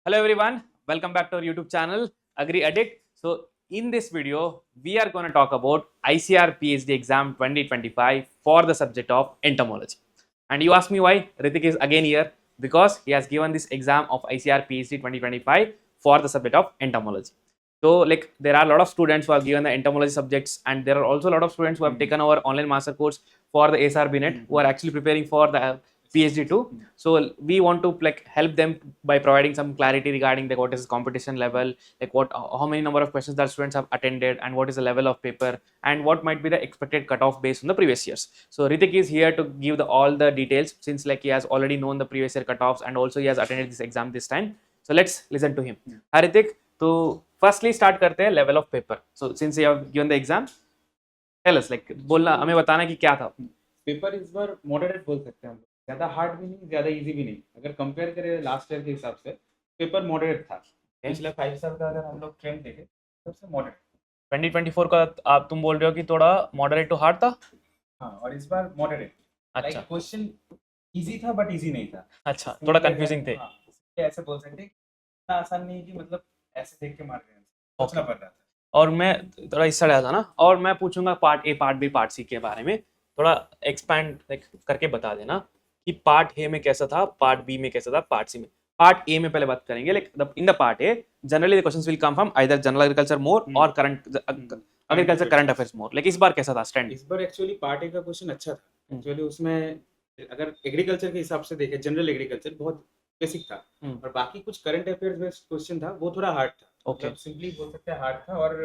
Hello everyone, welcome back to our YouTube channel Agri Addict. So in this video, we are going to talk about ICAR PhD exam 2025 for the subject of entomology. And you ask me why Ritik is again here, because he has given this exam of ICAR PhD 2025 for the subject of entomology. So like there are a lot of students who have given the entomology subjects, and there are also a lot of students who have taken our online master course for the ASR BNet who are actually preparing for the PhD too. So we want to like help them by providing some clarity regarding what is competition level, like how many number of questions that students have attended, and what is the level of paper, and what might be the expected cutoff based on the previous years. So Ritik is here to give all the details, since like he has already known the previous year cutoffs and also he has attended this exam this time. So let's listen to him. Hi Ritik, तो firstly start करते हैं level of paper. So since you have given the exam, tell us like बोलना हमें बताना कि क्या था. Paper इस बार मॉडरेट बोल सकते हैं हम लोग, ज्यादा हार्ड भी नहीं ज्यादा इजी भी नहीं. अगर कंपेयर करें लास्ट ईयर के हिसाब से पेपर मॉडरेट था. पिछले 5 साल का अगर हम लोग ट्रेंड देखें सबसे मॉडरेट. 2024 का आप तुम बोल रहे हो कि थोड़ा मॉडरेट टू हार्ड था. हाँ, और इस बार मॉडरेट. अच्छा. क्वेश्चन इजी था बट इजी नहीं था. अच्छा, थोड़ा कंफ्यूजिंग थे. ऐसे बोल सकते हैं इतना आसान नहीं कि मतलब ऐसे देख के मार रहे हैं, सोचना पड़ रहा था. और मैं थोड़ा इस साइड था ना, और मैं पूछूंगा part A part B part C के बारे में थोड़ा एक्सपैंड करके बता देना कि पार्ट ए में कैसा था, पार्ट बी में कैसा था, पार्ट सी में. पार्ट ए में पहले बात करेंगे. Like in the part A generally the questions will come from either general agriculture more और current agriculture current affairs more. Like इस बार कैसा था स्टैंड? इस बार एक्चुअली पार्ट ए का क्वेश्चन अच्छा था. एक्चुअली उसमें अगर एग्रीकल्चर के हिसाब से देखें जनरल एग्रीकल्चर बहुत बेसिक था, और बाकी कुछ करंट अफेयर्स बेस्ड क्वेश्चन था वो थोड़ा हार्ड था. ओके, सिंपली बोल सकते हैं हार्ड था. और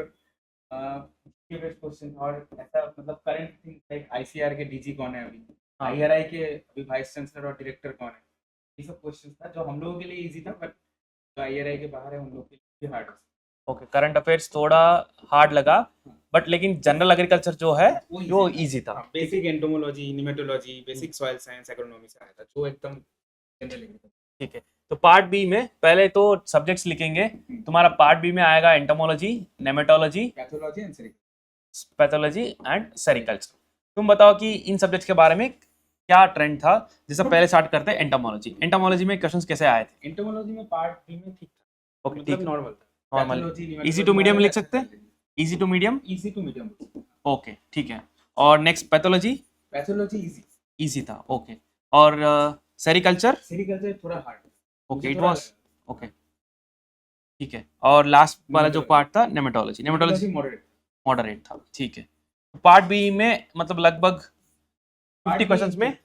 बेस्ड क्वेश्चन था, और ऐसा मतलब करंट थिंग लाइक आईसीआर के डीजी कौन है अभी, आईआरआई के अभी वाइस चांसलर और डायरेक्टर कौन है, ये सब क्वेश्चन था जो हम लोगों के लिए इजी था, बट जो आईआरआई के बाहर है उन लोगों के लिए हार्ड. ओके, करंट अफेयर्स थोड़ा हार्ड लगा, बट लेकिन जनरल एग्रीकल्चर जो है वो इजी था. Basic entomology, nematology, basic soil science, agronomy से आया था जो एकदम जनरल एग्रीकल्चर. ठीक है, तो पार्ट बी में पहले तो सब्जेक्ट्स लिखेंगे. तुम्हारा पार्ट बी में आएगा एंटोमोलॉजी, नेमेटोलॉजी, पैथोलॉजी एंड सेरिकल्चर. तुम बताओ कि इन सब्जेक्ट्स के बारे में क्या ट्रेंड था. जैसे पहले स्टार्ट करते हैं एंटोमोलॉजी. एंटोमोलॉजी में क्वेश्चंस कैसे आए थे? एंटोमोलॉजी में पार्ट बी में ठीक था. ओके, ठीक, नॉर्मल था. नॉर्मल, इजी टू मीडियम लिख सकते हैं. Easy to medium, easy to medium. Okay ठीक है. और next pathology. Pathology easy, easy था. ओके, और सेरिकल्चर. सेरिकल्चर थोड़ा hard. Okay, it was okay, ठीक है. और लास्ट वाला जो पार्ट था नेमेटोलॉजी. नेमेटोलॉजी मॉडरेट था. ठीक है. पार्ट बी में मतलब लगभग 50 क्वेश्चंस में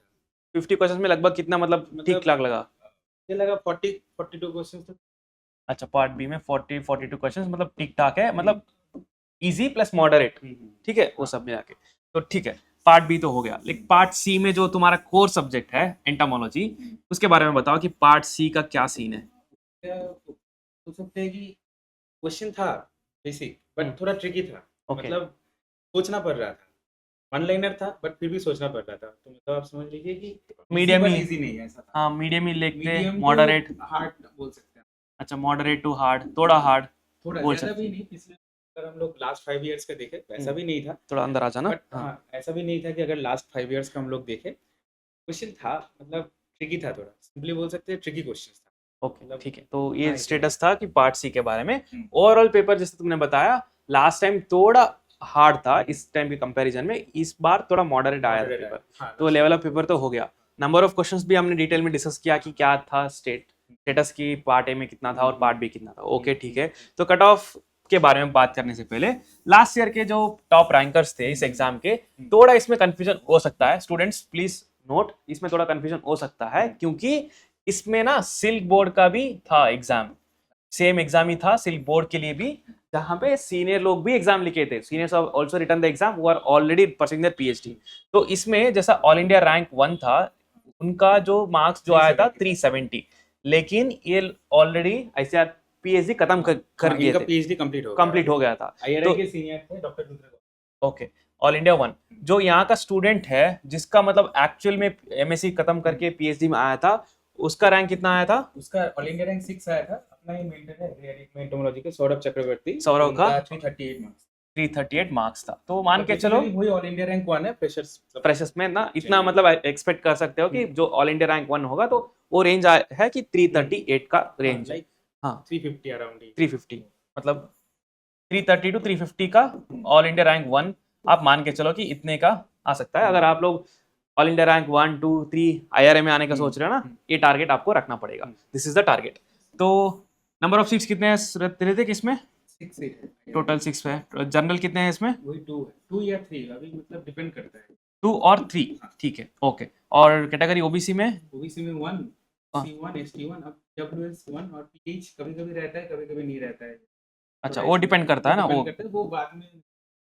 50 क्वेश्चंस में लगभग कितना मतलब ठीक ठाक लगा? ये लगा 42 क्वेश्चंस. अच्छा, पार्ट बी में 42 क्वेश्चंस मतलब ठीक ठाक है, मतलब इजी प्लस मॉडरेट. ठीक है, वो सब मिला के तो ठीक है. पार्ट बी तो हो गया. लेकिन पार्ट सी में जो तुम्हारा कोर सब्जेक्ट है एंटोमोलॉजी, उसके बारे में बताओ कि पार्ट सी का क्या सीन है. हो सकते हैं कि क्वेश्चन था बेसिक बट थोड़ा ट्रिकी था. मतलब सोचना पड़ रहा था. वन लाइनर था बट फिर भी सोचना पड़ रहा था. तो मतलब आप समझ लीजिए कि मीडियम ही इजी नहीं है. ऐसा था. हाँ, मीडियम ही लिखते, मॉडरेट हार्ड बोल सकते हैं. अच्छा, मॉडरेट टू हार्ड, थोड़ा हार्ड थोड़ा बोल ज्यादा सकते भी नहीं. पिछले अगर हम लोग लास्ट 5 इयर्स का देखें वैसा भी नहीं था. थोड़ा अंदर आ जाना. हाँ, ऐसा भी नहीं था कि अगर लास्ट 5 इयर्स का हम लोग देखें क्वेश्चन था मतलब ट्रिकी था. थोड़ा सिंपली बोल सकते हैं ट्रिकी क्वेश्चन था. ओके ठीक है. तो ये स्टेटस था कि पार्ट सी के बारे में. ओवरऑल पेपर जैसे तुमने बताया लास्ट टाइम थोड़ा हार्ड था इस टाइम के कंपैरिजन में, इस बार थोड़ा मॉडरेट आया था पेपर. तो लेवल ऑफ पेपर तो हो गया. नंबर ऑफ क्वेश्चंस भी हमने डिटेल में डिस्कस किया कि क्या था स्टेटस की, पार्ट ए में कितना था और पार्ट बी कितना था. ओके ठीक है. तो कट ऑफ के बारे में बात करने से पहले लास्ट ईयर के जो टॉप रैंकर्स थे इस एग्जाम के, थोड़ा इसमें कंफ्यूजन हो सकता है. स्टूडेंट्स प्लीज नोट, इसमें थोड़ा कंफ्यूजन हो सकता है क्योंकि इसमें ना सिल्क बोर्ड का भी था एग्जाम. सेम एग्जाम ही था सिल्क बोर्ड के लिए भी, जहां पे सीनियर लोग भी एग्जाम लिखे थे. Seniors have also written the exam who are already pursuing their PhD. तो इसमें जैसा ऑल इंडिया रैंक 1 था, उनका जो मार्क्स जो आया था 370, लेकिन ये ऑलरेडी आईसीआर पीएचडी खत्म कर गए थे. पीएचडी कंप्लीट हो गया था. आईआरआई के सीनियर थे doctor Rudra. Okay, all India 1 जो यहाँ का स्टूडेंट है जिसका मतलब एक्चुअल में एमएससी खत्म करके पीएचडी में आया था, उसका रैंक कितना आया था? उसका ऑल इंडिया रैंक 6 आया था. अपना ही मेंटर है एग्रीमेंट एंटोमोलॉजी के सौरभ चक्रवर्ती. सौरभ का 338 मार्क्स था. तो मान के चलो वही ऑल इंडिया रैंक 1 है. फ्रेशर्स में ना इतना मतलब एक्सपेक्ट कर सकते हो कि जो ऑल इंडिया रैंक 1 होगा तो वो रेंज है कि 338 का रेंज है. हाँ 350 अराउंड ही 350 मतलब 330 टू 350 का ऑल इंडिया रैंक 1 आप मान के चलो कि इतने का आ सकता है। अगर आप लोग ऑल इंडिया रैंक 1 2 3 आईआरए में आने का सोच रहे हो ना, ये टारगेट आपको रखना पड़ेगा। This is the target. तो नंबर ऑफ सीट्स कितने हैं ऋतिक इसमें? 6 है टोटल 6 है। जनरल कितने हैं इसमें? वही 2 है, 2 या 3 अभी मतलब डिपेंड करता है। 2 और 3, ठीक है, ओके। और कैटेगरी ओबीसी में? ओबीसी में 1 C1 ST1 अब WS1 और PH कभी-कभी रहता है, कभी-कभी नहीं रहता है। अच्छा, वो डिपेंड करता है ना, वो वो बाद में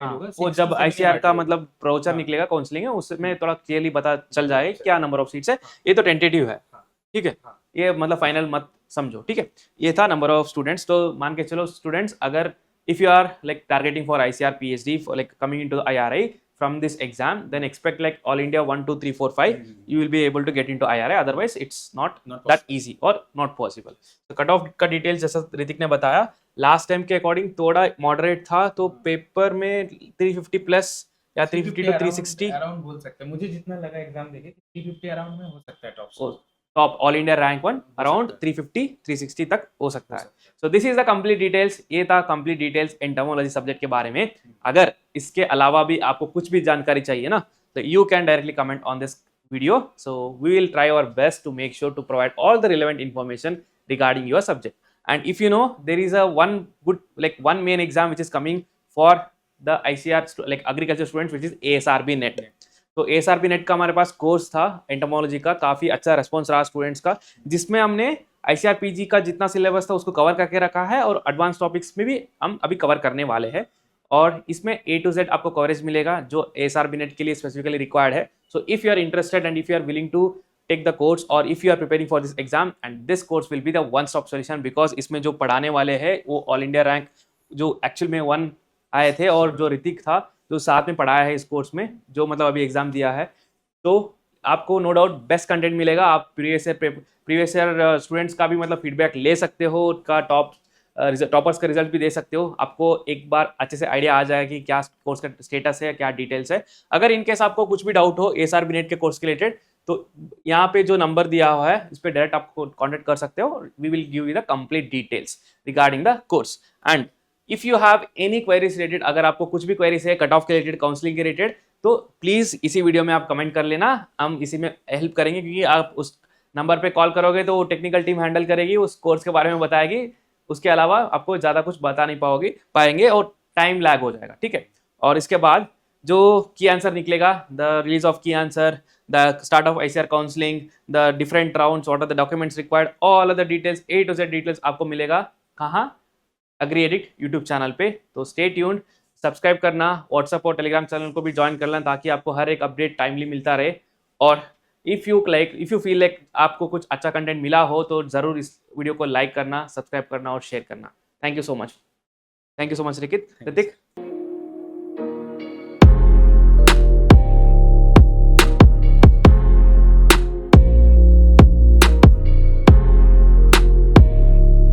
हाँ, होगा। वो 6 जब to 7 आईसीआर का बांट मतलब प्रोचर हाँ। निकलेगा काउंसलिंग है, उसमें थोड़ा क्लियरली पता चल जाएगा अच्छा। क्या नंबर ऑफ सीट्स है। ये तो टेंटेटिव है, हाँ। ठीक है, हाँ। ये मतलब फाइनल मत समझो, ठीक है। ये था नंबर ऑफ स्टूडेंट्स। तो मान के चलो स्टूडेंट्स, अगर if you are like targeting for ICR PhD like coming into IRI from this exam, then expect like all India 1 2 3 4 5 you will be able to get into IRA, otherwise it's not that easy or not possible. तो cut off का details जैसा ऋतिक ने बताया last time के according थोड़ा moderate था, तो paper में 350 प्लस या 350 टू 360 अराउंड बोल सकते हैं। मुझे जितना लगा एग्जाम देके 350 अराउंड में हो सकता है top top all India rank 1 around 350 360 तक हो सकता है। So this is the complete details. ये था कंप्लीट डिटेल्स एंटोमोलॉजी सब्जेक्ट के बारे में। अगर इसके अलावा भी आपको कुछ भी जानकारी चाहिए ना, तो you can directly comment on this video, so we will try our best to make sure to provide all the relevant information regarding your subject. And if you know, there is a one main exam which is coming for the ICR like agriculture students, which is ASRB NET. तो ASRB NET का हमारे पास course था entomology का, काफी अच्छा response रहा students का, जिसमें हमने ICRPG का जितना सिलेबस था उसको कवर करके रखा है, और एडवांस टॉपिक्स में भी हम अभी कवर करने वाले हैं। और इसमें A to Z आपको कवरेज मिलेगा जो ASRB NET के लिए स्पेसिफिकली रिक्वायर्ड है। So if you are interested and if you are willing to take the course or if you are preparing for this exam, and this course will be the one stop solution, because इसमें जो पढ़ाने वाले हैं वो all India rank जो actual में 1 आए थे, और जो ऋतिक था जो साथ में पढ़ाया है इस कोर्स में, जो मतलब अभी एग्जाम दिया है, तो आपको नो डाउट बेस्ट कंटेंट मिलेगा। आप प्रीवियस ईयर स्टूडेंट्स का भी मतलब फीडबैक ले सकते हो, उनका टॉपर्स का रिजल्ट भी दे सकते हो। आपको एक बार अच्छे से आइडिया आ जाएगा कि क्या कोर्स का स्टेटस है, क्या डिटेल्स है। अगर इनकेस आपको कुछ भी डाउट हो ASRB NET के कोर्स के रिलेटेड, तो यहाँ पे जो नंबर दिया हुआ है इस पर डायरेक्ट आपको कॉन्टेक्ट कर सकते हो। We will give you the complete details regarding the course. And if you have any queries related, अगर आपको कुछ भी क्वेरीज है कट ऑफ के रिलेटेड, काउंसलिंग के रिलेटेड, तो प्लीज इसी वीडियो में आप कमेंट कर लेना, हम इसी में हेल्प करेंगे। क्योंकि आप उस नंबर पे कॉल करोगे तो टेक्निकल टीम हैंडल करेगी, उस कोर्स के बारे में बताएगी, उसके अलावा आपको ज़्यादा कुछ बता नहीं पाएंगे और टाइम लैग हो जाएगा, ठीक है। और इसके बाद जो की आंसर निकलेगा, the release of key answer, the start of ICR counselling, the different rounds, what are the documents required, all of the details A to Z details आपको मिलेगा कहाँ? अग्री एडिक्ट यूट्यूब चैनल पे। तो stay tuned, subscribe करना, WhatsApp और Telegram channel को भी join कर लेना, ताकि आपको हर एक अपडेट टाइमली मिलता रहे। और इफ़ यू फील लाइक आपको कुछ अच्छा कंटेंट मिला हो, तो ज़रूर इस वीडियो को लाइक करना, सब्सक्राइब करना और शेयर करना। Thank you so much Hrithik.